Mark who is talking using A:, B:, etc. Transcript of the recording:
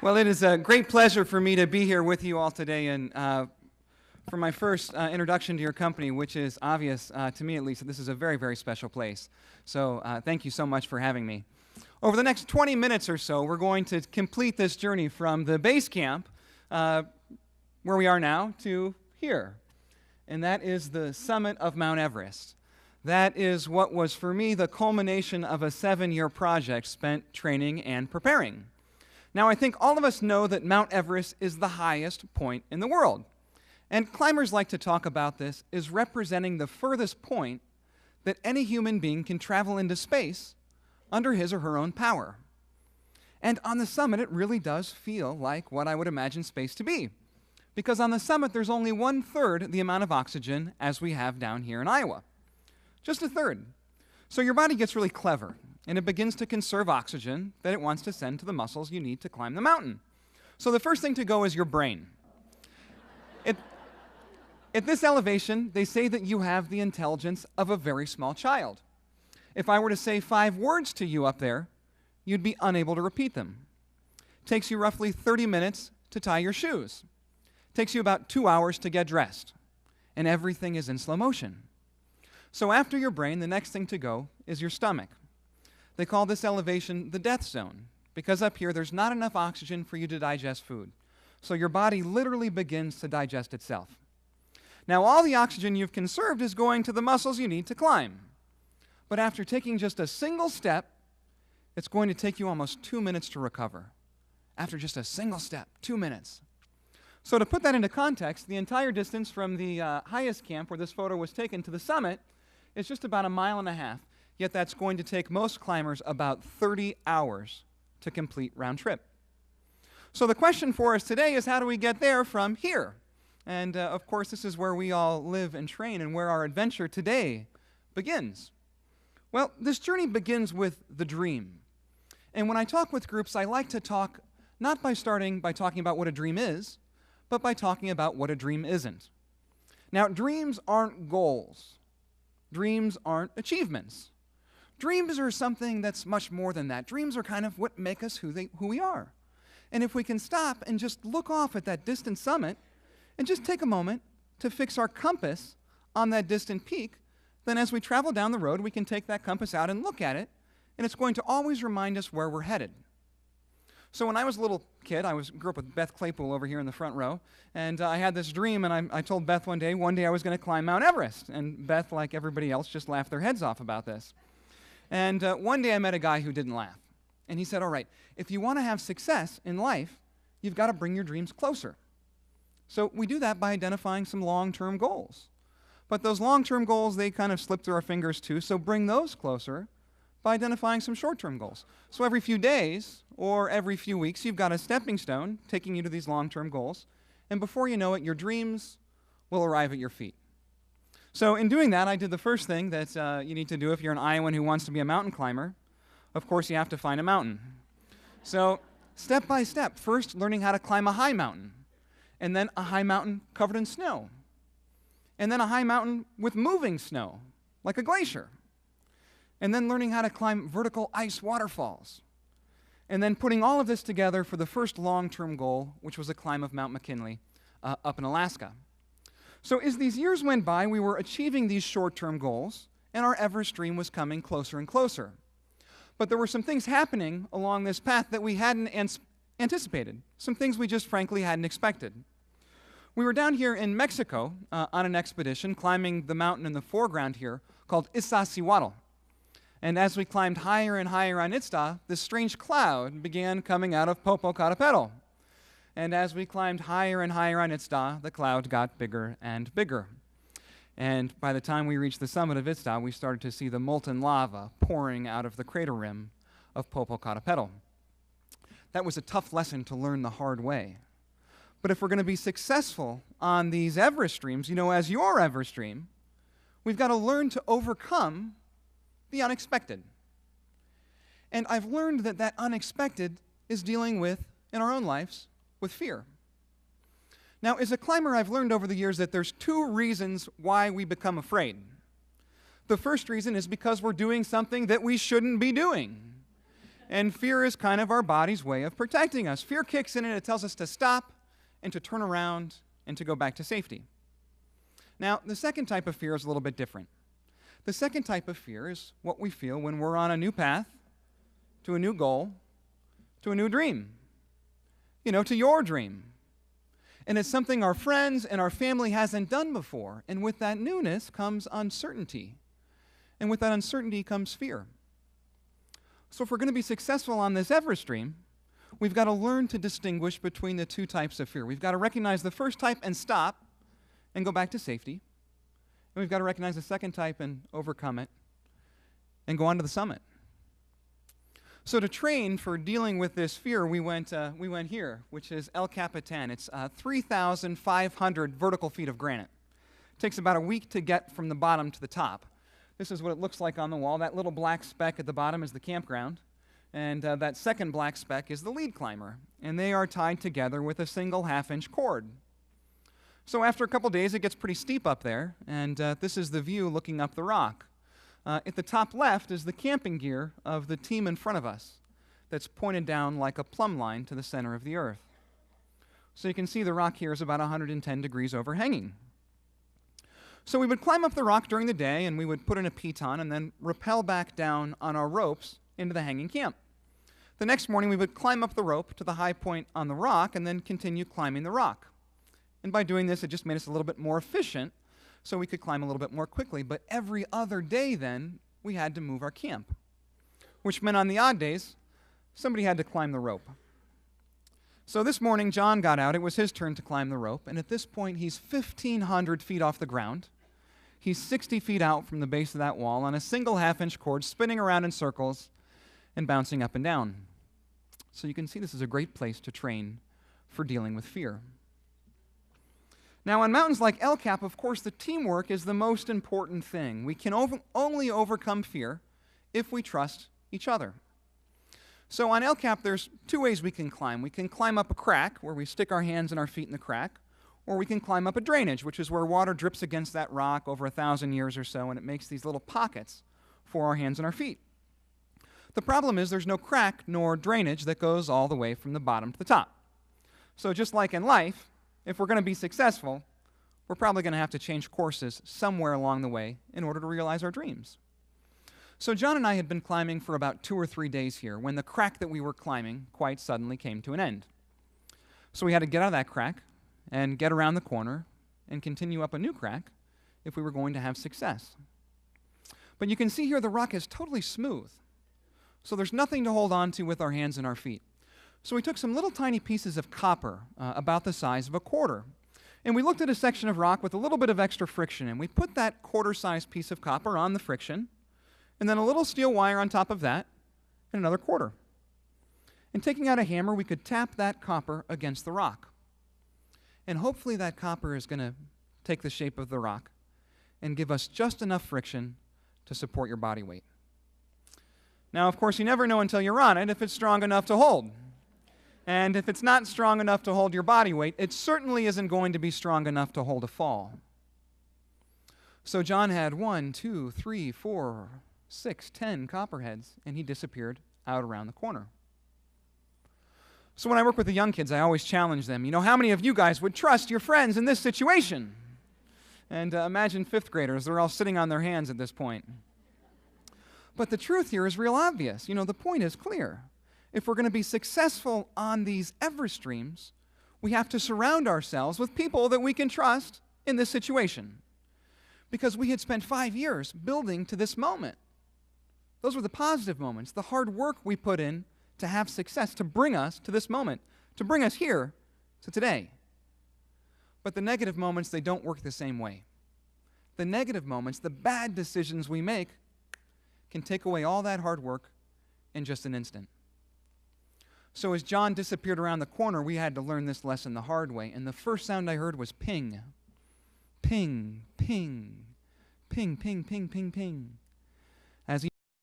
A: Well, it is a great pleasure for me to be here with you all today and for my first introduction to your company, which is obvious, to me at least, that this is a very, very special place. So thank you so much for having me. Over the next 20 minutes or so, we're going to complete this journey from the base camp, where we are now, to here. And that is the summit of Mount Everest. That is what was, for me, the culmination of a 7-year project spent training and preparing. Now, I think all of us know that Mount Everest is the highest point in the world. And climbers like to talk about this as representing the furthest point that any human being can travel into space under his or her own power. And on the summit, it really does feel like what I would imagine space to be. Because on the summit, there's only 1/3 the amount of oxygen as we have down here in Iowa. Just 1/3. So your body gets really clever, and it begins to conserve oxygen that it wants to send to the muscles you need to climb the mountain. So the first thing to go is your brain. At this elevation, they say that you have the intelligence of a very small child. If I were to say 5 words to you up there, you'd be unable to repeat them. It takes you roughly 30 minutes to tie your shoes. It takes you about 2 hours to get dressed. And everything is in slow motion. So after your brain, the next thing to go is your stomach. They call this elevation the death zone, because up here there's not enough oxygen for you to digest food. So your body literally begins to digest itself. Now, all the oxygen you've conserved is going to the muscles you need to climb. But after taking just a single step, it's going to take you almost 2 minutes to recover. After just a single step, 2 minutes. So to put that into context, the entire distance from the highest camp where this photo was taken to the summit is just about 1.5 miles. Yet that's going to take most climbers about 30 hours to complete round trip. So the question for us today is, how do we get there from here? And of course, this is where we all live and train and where our adventure today begins. Well, this journey begins with the dream. And when I talk with groups, I like to talk not by starting by talking about what a dream is, but by talking about what a dream isn't. Now, dreams aren't goals. Dreams aren't achievements. Dreams are something that's much more than that. Dreams are kind of what make us who we are. And if we can stop and just look off at that distant summit and just take a moment to fix our compass on that distant peak, then as we travel down the road, we can take that compass out and look at it, and it's going to always remind us where we're headed. So when I was a little kid, I grew up with Beth Claypool over here in the front row, and I had this dream, and I told Beth one day I was going to climb Mount Everest. And Beth, like everybody else, just laughed their heads off about this. And one day I met a guy who didn't laugh. And he said, all right, if you want to have success in life, you've got to bring your dreams closer. So we do that by identifying some long-term goals. But those long-term goals, they kind of slip through our fingers too, so bring those closer by identifying some short-term goals. So every few days or every few weeks, you've got a stepping stone taking you to these long-term goals. And before you know it, your dreams will arrive at your feet. So in doing that, I did the first thing that you need to do if you're an Iowan who wants to be a mountain climber. Of course, you have to find a mountain. So step by step, first learning how to climb a high mountain, and then a high mountain covered in snow, and then a high mountain with moving snow, like a glacier, and then learning how to climb vertical ice waterfalls, and then putting all of this together for the first long-term goal, which was a climb of Mount McKinley up in Alaska. So as these years went by, we were achieving these short-term goals, and our Everest dream was coming closer and closer. But there were some things happening along this path that we hadn't anticipated, some things we just frankly hadn't expected. We were down here in Mexico on an expedition, climbing the mountain in the foreground here called Iztaccíhuatl. And as we climbed higher and higher on Itzta, this strange cloud began coming out of Popocatépetl. And as we climbed higher and higher on Itzta, the cloud got bigger and bigger. And by the time we reached the summit of Itzta, we started to see the molten lava pouring out of the crater rim of Popocatépetl. That was a tough lesson to learn the hard way. But if we're going to be successful on these Everest dreams, as your Everest dream, we've got to learn to overcome the unexpected. And I've learned that that unexpected is dealing with, in our own lives, with fear. Now, as a climber, I've learned over the years that there's 2 reasons why we become afraid. The first reason is because we're doing something that we shouldn't be doing. And fear is kind of our body's way of protecting us. Fear kicks in and it tells us to stop and to turn around and to go back to safety. Now, the second type of fear is a little bit different. The second type of fear is what we feel when we're on a new path, to a new goal, to a new dream. To your dream. And it's something our friends and our family hasn't done before. And with that newness comes uncertainty. And with that uncertainty comes fear. So if we're going to be successful on this Everest dream, we've got to learn to distinguish between the two types of fear. We've got to recognize the first type and stop and go back to safety. And we've got to recognize the second type and overcome it and go on to the summit. So to train for dealing with this fear, we went here, which is El Capitan. It's 3,500 vertical feet of granite. It takes about a week to get from the bottom to the top. This is what it looks like on the wall. That little black speck at the bottom is the campground, and that second black speck is the lead climber, and they are tied together with a single half-inch cord. So after a couple days, it gets pretty steep up there, and this is the view looking up the rock. At the top left is the camping gear of the team in front of us that's pointed down like a plumb line to the center of the earth. So you can see the rock here is about 110 degrees overhanging. So we would climb up the rock during the day, and we would put in a piton and then rappel back down on our ropes into the hanging camp. The next morning, we would climb up the rope to the high point on the rock and then continue climbing the rock. And by doing this, it just made us a little bit more efficient, so we could climb a little bit more quickly. But every other day then, we had to move our camp, which meant on the odd days, somebody had to climb the rope. So this morning, John got out. It was his turn to climb the rope, and at this point, he's 1,500 feet off the ground. He's 60 feet out from the base of that wall on a single half-inch cord, spinning around in circles and bouncing up and down. So you can see this is a great place to train for dealing with fear. Now, on mountains like El Cap, of course, the teamwork is the most important thing. We can only overcome fear if we trust each other. So on El Cap, there's two ways we can climb. We can climb up a crack, where we stick our hands and our feet in the crack, or we can climb up a drainage, which is where water drips against that rock over 1,000 years or so, and it makes these little pockets for our hands and our feet. The problem is there's no crack nor drainage that goes all the way from the bottom to the top. So just like in life, if we're going to be successful, we're probably going to have to change courses somewhere along the way in order to realize our dreams. So John and I had been climbing for about 2 or 3 days here when the crack that we were climbing quite suddenly came to an end. So we had to get out of that crack and get around the corner and continue up a new crack if we were going to have success. But you can see here the rock is totally smooth. So there's nothing to hold on to with our hands and our feet. So we took some little tiny pieces of copper, about the size of a quarter, and we looked at a section of rock with a little bit of extra friction, and we put that quarter-sized piece of copper on the friction, and then a little steel wire on top of that, and another quarter. And taking out a hammer, we could tap that copper against the rock. And hopefully that copper is going to take the shape of the rock and give us just enough friction to support your body weight. Now, of course, you never know until you're on it if it's strong enough to hold. And if it's not strong enough to hold your body weight, it certainly isn't going to be strong enough to hold a fall. So John had 1, 2, 3, 4, 6, 10 copperheads, and he disappeared out around the corner. So when I work with the young kids, I always challenge them, how many of you guys would trust your friends in this situation? And imagine 5th graders, they're all sitting on their hands at this point. But the truth here is real obvious. The point is clear. If we're going to be successful on these Everest dreams, we have to surround ourselves with people that we can trust in this situation. Because we had spent 5 years building to this moment. Those were the positive moments, the hard work we put in to have success, to bring us to this moment, to bring us here to today. But the negative moments, they don't work the same way. The negative moments, the bad decisions we make, can take away all that hard work in just an instant. So as John disappeared around the corner, we had to learn this lesson the hard way. And the first sound I heard was ping. Ping, ping, ping, ping, ping, ping, ping.